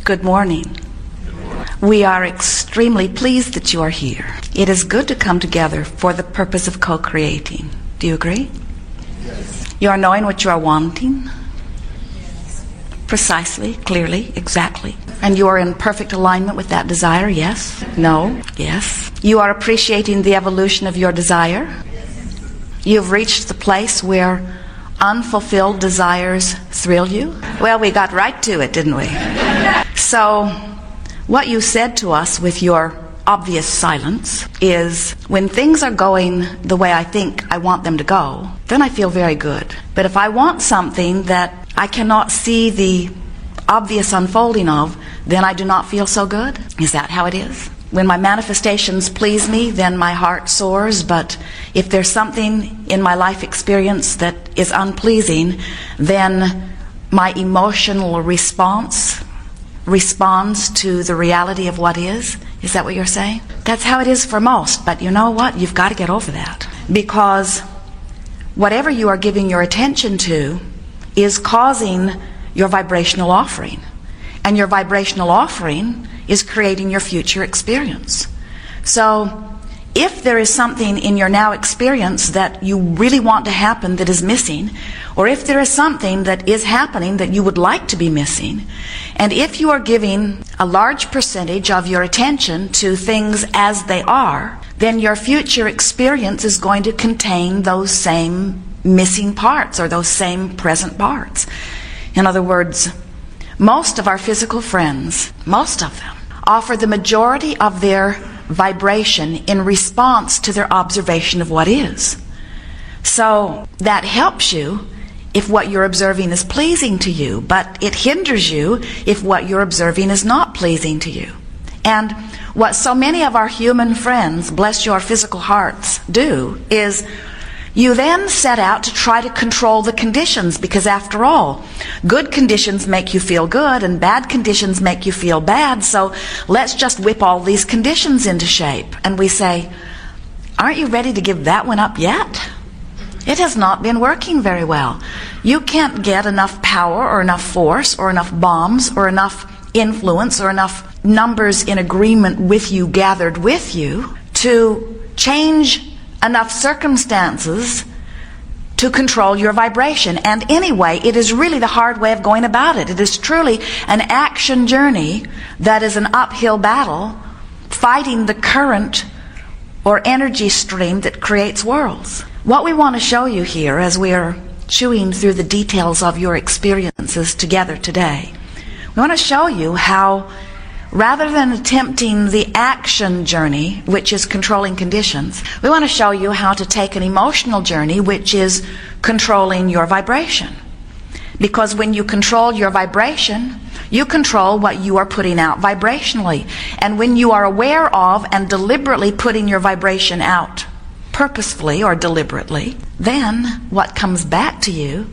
Good morning. We are extremely pleased that you are here. It is good to come together for the purpose of co-creating. Do you agree? Yes. You are knowing what you are wanting? Yes. Precisely, clearly, exactly. And you are in perfect alignment with that desire, yes? No? Yes. You are appreciating the evolution of your desire? Yes. You've reached the place where unfulfilled desires thrill you? Well, we got right to it, didn't we? So, what you said to us with your obvious silence is, when things are going the way I think I want them to go, then I feel very good. But if I want something that I cannot see the obvious unfolding of, then I do not feel so good. Is that how it is? When my manifestations please me, then my heart soars. But if there's something in my life experience that is unpleasing, then my emotional response responds to the reality of what is. Is that what you're saying? That's how it is for most. But you know what? You've got to get over that. Because whatever you are giving your attention to is causing your vibrational offering. And your vibrational offering is creating your future experience. So if there is something in your now experience that you really want to happen that is missing, or if there is something that is happening that you would like to be missing, and if you are giving a large percentage of your attention to things as they are, then your future experience is going to contain those same missing parts or those same present parts. In other words, most of our physical friends, most of them, offer the majority of their vibration in response to their observation of what is. So that helps you if what you're observing is pleasing to you, but it hinders you if what you're observing is not pleasing to you. And what so many of our human friends, bless your physical hearts, do is you then set out to try to control the conditions, because after all, good conditions make you feel good and bad conditions make you feel bad, so let's just whip all these conditions into shape. And we say, aren't you ready to give that one up yet? It has not been working very well. You can't get enough power or enough force or enough bombs or enough influence or enough numbers in agreement with you, gathered with you, to change enough circumstances to control your vibration. And anyway, it is really the hard way of going about it. It is truly an action journey that is an uphill battle, fighting the current or energy stream that creates worlds. What we want to show you here, as we are chewing through the details of your experiences together today, we want to show you how, rather than attempting the action journey, which is controlling conditions, we want to show you how to take an emotional journey, which is controlling your vibration. Because when you control your vibration, you control what you are putting out vibrationally. And when you are aware of and deliberately putting your vibration out, purposefully or deliberately, then what comes back to you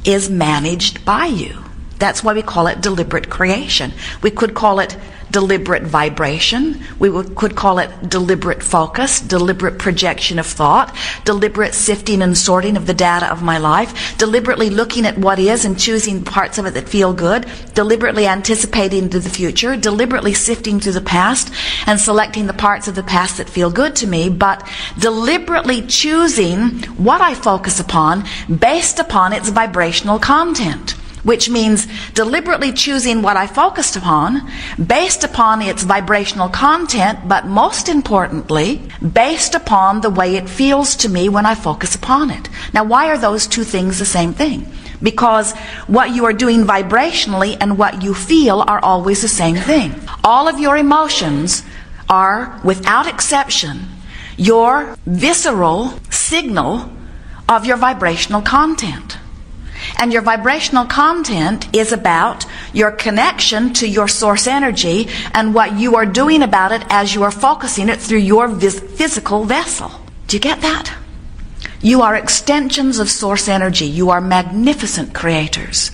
is managed by you. That's why we call it deliberate creation. We could call it deliberate vibration. We could call it deliberate focus, deliberate projection of thought, deliberate sifting and sorting of the data of my life, deliberately looking at what is and choosing parts of it that feel good, deliberately anticipating to the future, deliberately sifting through the past and selecting the parts of the past that feel good to me, but deliberately choosing what I focus upon based upon its vibrational content. Which means deliberately choosing what I focused upon based upon its vibrational content, but most importantly, based upon the way it feels to me when I focus upon it. Now, why are those two things the same thing? Because what you are doing vibrationally and what you feel are always the same thing. All of your emotions are, without exception, your visceral signal of your vibrational content. And your vibrational content is about your connection to your source energy and what you are doing about it as you are focusing it through your physical vessel. Do you get that? You are extensions of source energy. You are magnificent creators.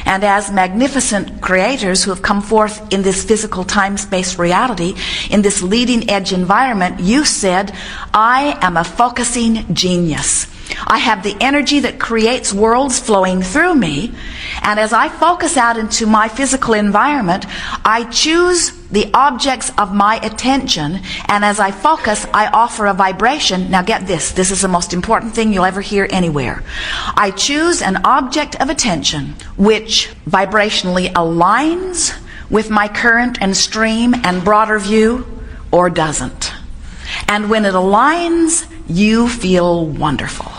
And as magnificent creators who have come forth in this physical time-space reality, in this leading edge environment, you said, I am a focusing genius. I have the energy that creates worlds flowing through me, and as I focus out into my physical environment, I choose the objects of my attention, and as I focus, I offer a vibration. Now get this. This is the most important thing you'll ever hear anywhere. I choose an object of attention which vibrationally aligns with my current and stream and broader view, or doesn't. And when it aligns, you feel wonderful.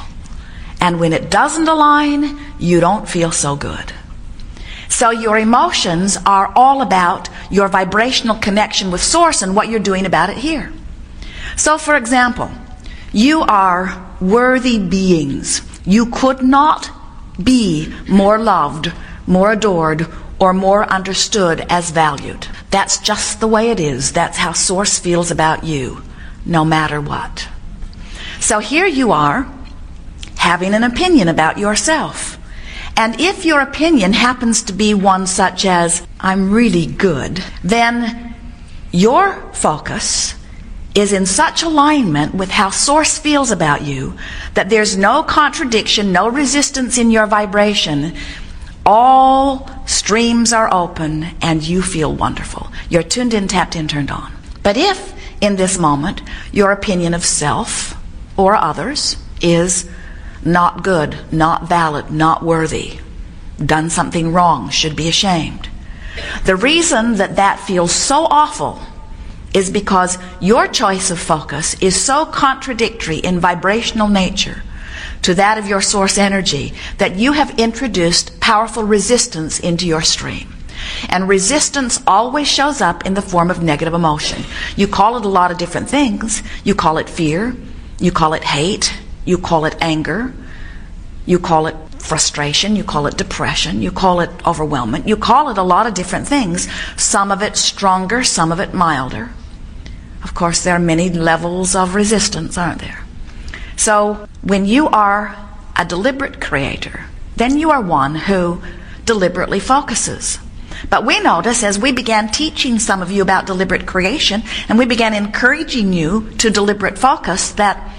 And when it doesn't align, you don't feel so good. So your emotions are all about your vibrational connection with Source and what you're doing about it here. So for example, you are worthy beings. You could not be more loved, more adored, or more understood as valued. That's just the way it is. That's how Source feels about you, no matter what. So here you are, having an opinion about yourself. And if your opinion happens to be one such as, I'm really good, then your focus is in such alignment with how Source feels about you that there's no contradiction, no resistance in your vibration. All streams are open and you feel wonderful. You're tuned in, tapped in, turned on. But if in this moment your opinion of self or others is not good, not valid, not worthy, done something wrong, should be ashamed, the reason that that feels so awful is because your choice of focus is so contradictory in vibrational nature to that of your Source energy that you have introduced powerful resistance into your stream. And resistance always shows up in the form of negative emotion. You call it a lot of different things. You call it fear, you call it hate, you call it anger, you call it frustration, you call it depression, you call it overwhelmment, you call it a lot of different things. Some of it stronger, some of it milder. Of course, there are many levels of resistance, aren't there? So when you are a deliberate creator, then you are one who deliberately focuses. But we notice as we began teaching some of you about deliberate creation, and we began encouraging you to deliberate focus, that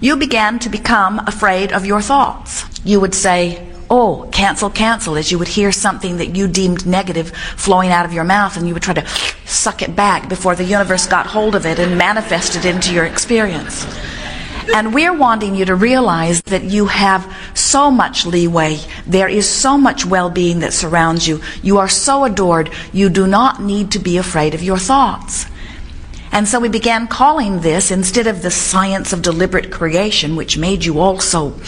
you began to become afraid of your thoughts. You would say, oh, cancel, cancel, as you would hear something that you deemed negative flowing out of your mouth, and you would try to suck it back before the universe got hold of it and manifested it into your experience. And we're wanting you to realize that you have so much leeway. There is so much well-being that surrounds you. You are so adored. You do not need to be afraid of your thoughts. And so we began calling this, instead of the science of deliberate creation, which made you all so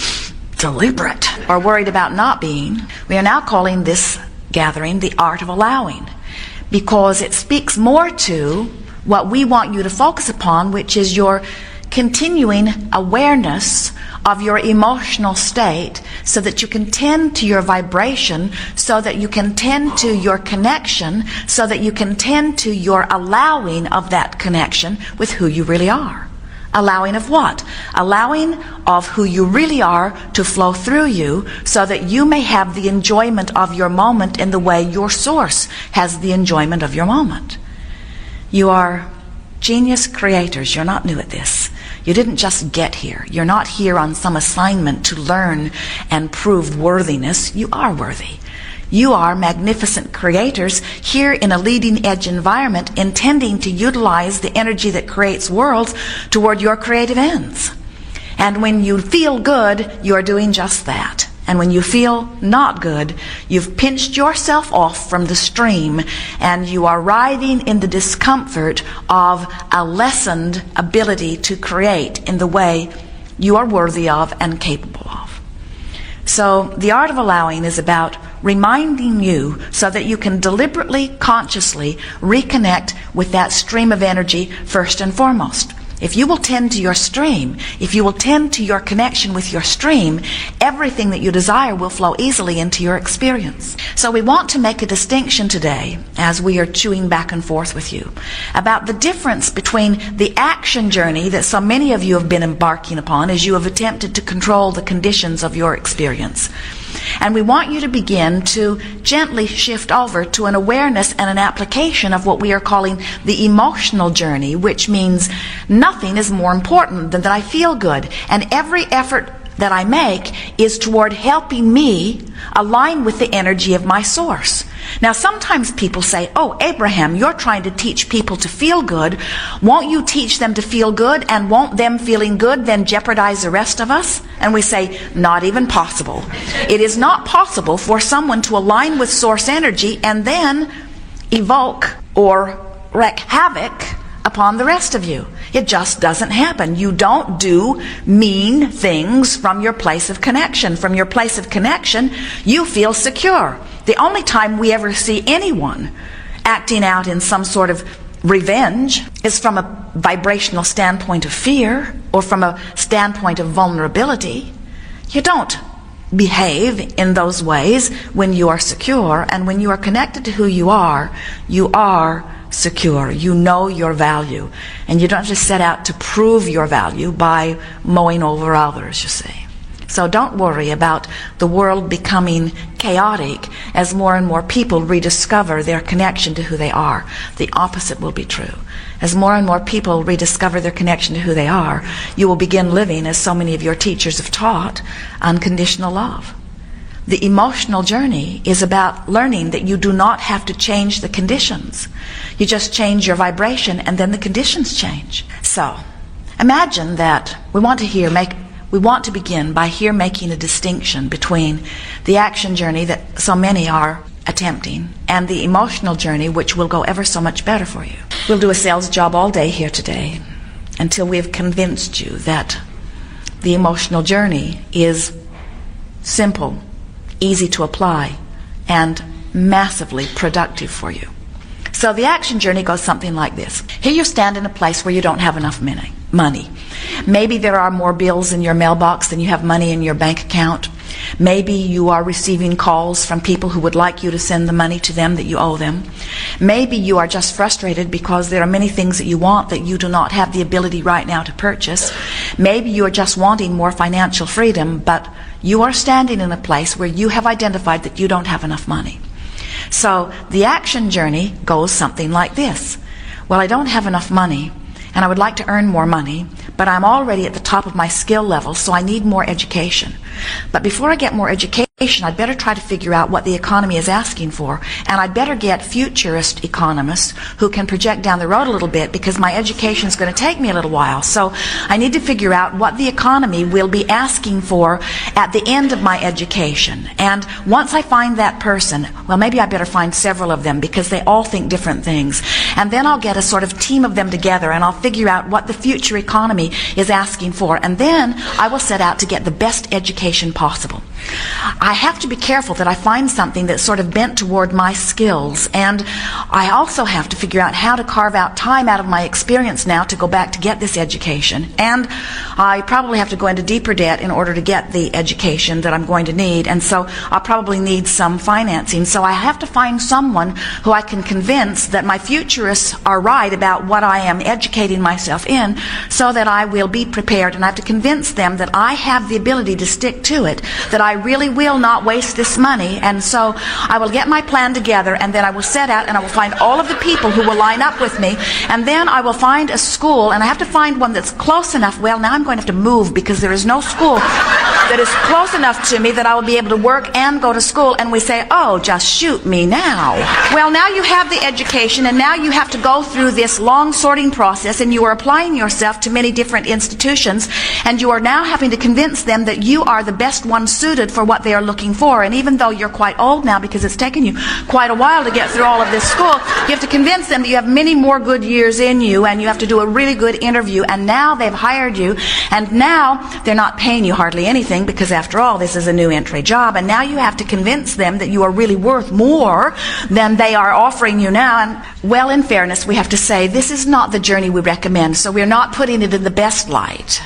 deliberate or worried about not being, we are now calling this gathering the art of allowing, because it speaks more to what we want you to focus upon, which is your continuing awareness of your emotional state, so that you can tend to your vibration, so that you can tend to your connection, so that you can tend to your allowing of that connection with who you really are. Allowing of what? Allowing of who you really are to flow through you, so that you may have the enjoyment of your moment in the way your Source has the enjoyment of your moment. You are genius creators. You're not new at this. You didn't just get here. You're not here on some assignment to learn and prove worthiness. You are worthy. You are magnificent creators here in a leading edge environment, intending to utilize the energy that creates worlds toward your creative ends. And when you feel good, you're doing just that. And when you feel not good, you've pinched yourself off from the stream, and you are riding in the discomfort of a lessened ability to create in the way you are worthy of and capable of. So the art of allowing is about reminding you so that you can deliberately, consciously reconnect with that stream of energy first and foremost. If you will tend to your stream, if you will tend to your connection with your stream, everything that you desire will flow easily into your experience. So we want to make a distinction today, as we are chewing back and forth with you, about the difference between the action journey that so many of you have been embarking upon as you have attempted to control the conditions of your experience. And we want you to begin to gently shift over to an awareness and an application of what we are calling the emotional journey, which means nothing is more important than that I feel good. And every effort that I make is toward helping me align with the energy of my source. Now, sometimes people say, "Oh, Abraham, you're trying to teach people to feel good. Won't you teach them to feel good, and won't them feeling good then jeopardize the rest of us?" And we say, not even possible. It is not possible for someone to align with source energy and then evoke or wreak havoc upon the rest of you. It just doesn't happen. You don't do mean things from your place of connection. From your place of connection, you feel secure. The only time we ever see anyone acting out in some sort of revenge is from a vibrational standpoint of fear or from a standpoint of vulnerability. You don't behave in those ways when you are secure, and when you are connected to who you are secure. You know your value, and you don't just set out to prove your value by mowing over others, you see. So don't worry about the world becoming chaotic as more and more people rediscover their connection to who they are. The opposite will be true. As more and more people rediscover their connection to who they are, you will begin living, as so many of your teachers have taught, unconditional love. The emotional journey is about learning that you do not have to change the conditions. You just change your vibration, and then the conditions change. So, imagine that we want to begin by here making a distinction between the action journey that so many are attempting and the emotional journey, which will go ever so much better for you. We'll do a sales job all day here today until we have convinced you that the emotional journey is simple, easy to apply, and massively productive for you. So the action journey goes something like this. Here you stand in a place where you don't have enough money. Maybe there are more bills in your mailbox than you have money in your bank account. Maybe you are receiving calls from people who would like you to send the money to them that you owe them. Maybe you are just frustrated because there are many things that you want that you do not have the ability right now to purchase. Maybe you are just wanting more financial freedom, but you are standing in a place where you have identified that you don't have enough money. So the action journey goes something like this. Well, I don't have enough money, and I would like to earn more money, but I'm already at the top of my skill level, so I need more education. But before I get more education, I'd better try to figure out what the economy is asking for, and I'd better get futurist economists who can project down the road a little bit, because my education is going to take me a little while. So I need to figure out what the economy will be asking for at the end of my education. And once I find that person, well, maybe I better find several of them because they all think different things. And then I'll get a sort of team of them together, and I'll figure out what the future economy is asking for. And then I will set out to get the best education possible. I have to be careful that I find something that's sort of bent toward my skills, and I also have to figure out how to carve out time out of my experience now to go back to get this education. And I probably have to go into deeper debt in order to get the education that I'm going to need, and so I'll probably need some financing. So I have to find someone who I can convince that my futurists are right about what I am educating myself in, so that I will be prepared, and I have to convince them that I have the ability to stick to it, that I really will not waste this money. And so I will get my plan together, and then I will set out and I will find all of the people who will line up with me, and then I will find a school, and I have to find one that's close enough. Well, now I'm going to have to move because there is no school that is close enough to me that I will be able to work and go to school. And we say, oh, just shoot me now. Well, now you have the education, and now you have to go through this long sorting process, and you are applying yourself to many different institutions, and you are now having to convince them that you are the best one suited for what they are looking for. And even though you're quite old now, because it's taken you quite a while to get through all of this school, you have to convince them that you have many more good years in you, and you have to do a really good interview. And now they've hired you, and now they're not paying you hardly anything, because after all, this is a new entry job. And now you have to convince them that you are really worth more than they are offering you now. And well, in fairness, we have to say this is not the journey we recommend, so we're not putting it in the best light.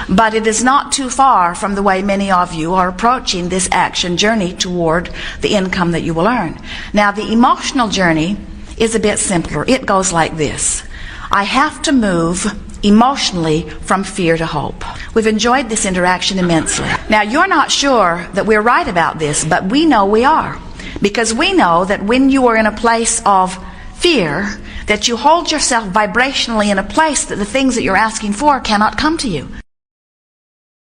But it is not too far from the way many of you are approaching this action journey toward the income that you will earn. Now, the emotional journey is a bit simpler. It goes like this. I have to move emotionally from fear to hope. We've enjoyed this interaction immensely. Now, you're not sure that we're right about this, but we know we are. Because we know that when you are in a place of fear, that you hold yourself vibrationally in a place that the things that you're asking for cannot come to you.